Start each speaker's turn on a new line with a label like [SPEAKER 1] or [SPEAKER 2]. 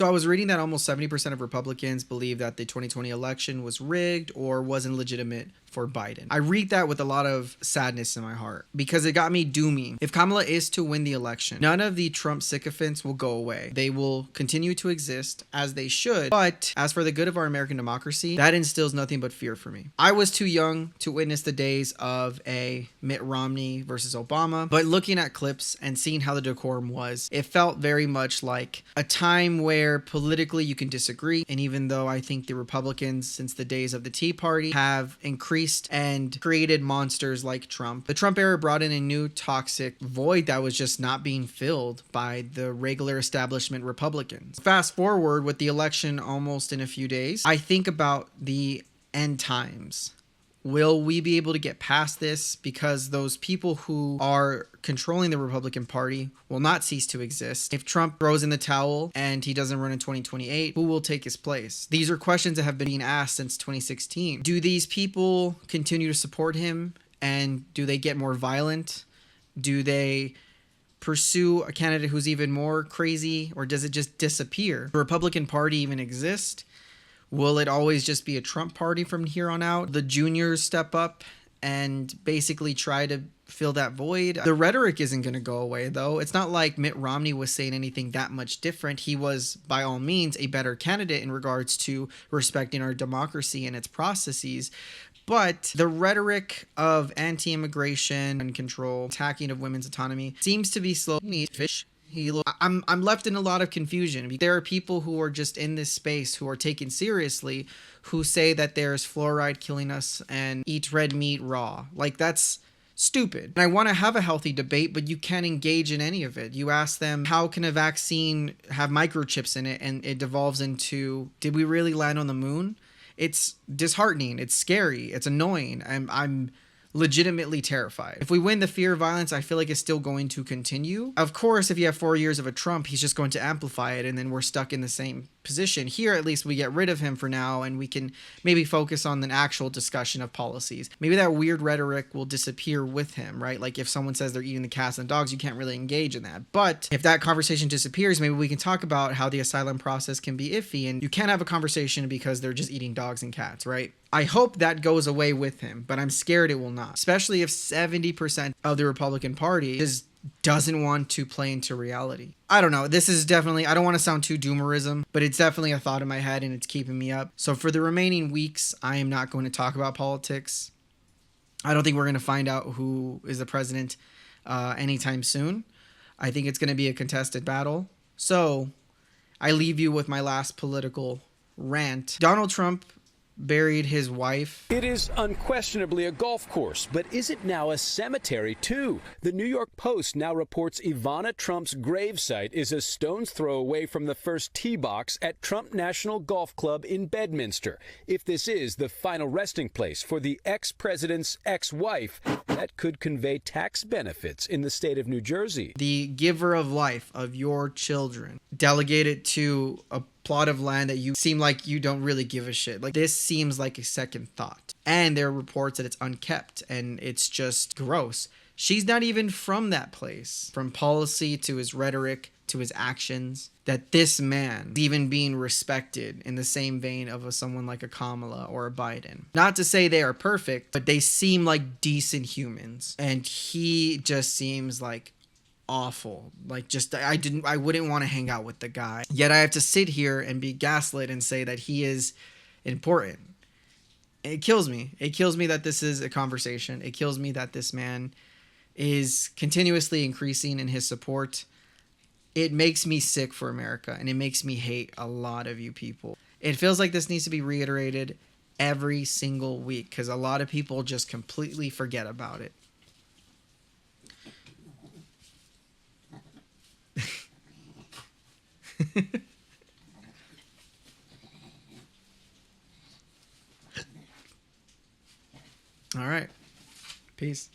[SPEAKER 1] So I was reading that almost 70% of Republicans believe that the 2020 election was rigged or wasn't legitimate for Biden. I read that with a lot of sadness in my heart because it got me dooming. If Kamala is to win the election, none of the Trump sycophants will go away. They will continue to exist as they should. But as for the good of our American democracy, that instills nothing but fear for me. I was too young to witness the days of a Mitt Romney versus Obama, but looking at clips and seeing how the decorum was, it felt very much like a time where politically you can disagree. And even though I think the Republicans, since the days of the Tea Party, have increased and created monsters like Trump, the Trump era brought in a new toxic void that was just not being filled by the regular establishment Republicans. Fast forward with the election almost in a few days, I think about the end times. Will we be able to get past this? Because those people who are controlling the Republican Party will not cease to exist. If Trump throws in the towel and he doesn't run in 2028, who will take his place? These are questions that have been being asked since 2016. Do these people continue to support him? And do they get more violent? Do they pursue a candidate who's even more crazy? Or does it just disappear? The Republican Party even exist? Will it always just be a Trump party from here on out? The juniors step up and basically try to fill that void. The rhetoric isn't going to go away, though. It's not like Mitt Romney was saying anything that much different. He was, by all means, a better candidate in regards to respecting our democracy and its processes. But the rhetoric of anti-immigration and control, attacking of women's autonomy, seems to be slowly fish. I'm left in a lot of confusion. There are people who are just in this space who are taken seriously, who say that there's fluoride killing us and eat red meat raw. Like, that's stupid. And I want to have a healthy debate, but you can't engage in any of it. You ask them, how can a vaccine have microchips in it? And it devolves into, did we really land on the moon? It's disheartening. It's scary. It's annoying. I'm legitimately terrified. If we win, the fear of violence, I feel like, is still going to continue. Of course, if you have 4 years of a Trump, he's just going to amplify it, and then we're stuck in the same position. Here, at least, we get rid of him for now, and we can maybe focus on an actual discussion of policies. Maybe that weird rhetoric will disappear with him, right? Like, if someone says they're eating the cats and dogs, you can't really engage in that. But if that conversation disappears, maybe we can talk about how the asylum process can be iffy, and you can't have a conversation because they're just eating dogs and cats, right? I hope that goes away with him, but I'm scared it will not, especially if 70% of the Republican Party just doesn't want to play into reality. I don't know. This is definitely, I don't want to sound too doomerism, but it's definitely a thought in my head and it's keeping me up. So for the remaining weeks, I am not going to talk about politics. I don't think we're going to find out who is the president anytime soon. I think it's going to be a contested battle. So I leave you with my last political rant. Donald Trump buried his wife.
[SPEAKER 2] It is unquestionably a golf course, but is it now a cemetery too? The New York Post now reports Ivana Trump's gravesite is a stone's throw away from the first tee box at Trump National Golf Club in Bedminster. If this is the final resting place for the ex-president's ex-wife, that could convey tax benefits in the state of New Jersey.
[SPEAKER 1] The giver of life of your children delegated to a plot of land that you seem like you don't really give a shit. Like, this seems like a second thought. And there are reports that it's unkept and it's just gross. She's not even from that place. From policy to his rhetoric to his actions, that this man is even being respected in the same vein of someone like a Kamala or a Biden. Not to say they are perfect, but they seem like decent humans. And he just seems like awful. Like, just I wouldn't want to hang out with the guy. Yet I have to sit here and be gaslit and say that he is important. It kills me. It kills me that this is a conversation. It kills me that this man is continuously increasing in his support. It makes me sick for America, and it makes me hate a lot of you people. It feels like this needs to be reiterated every single week because a lot of people just completely forget about it. All right. Peace.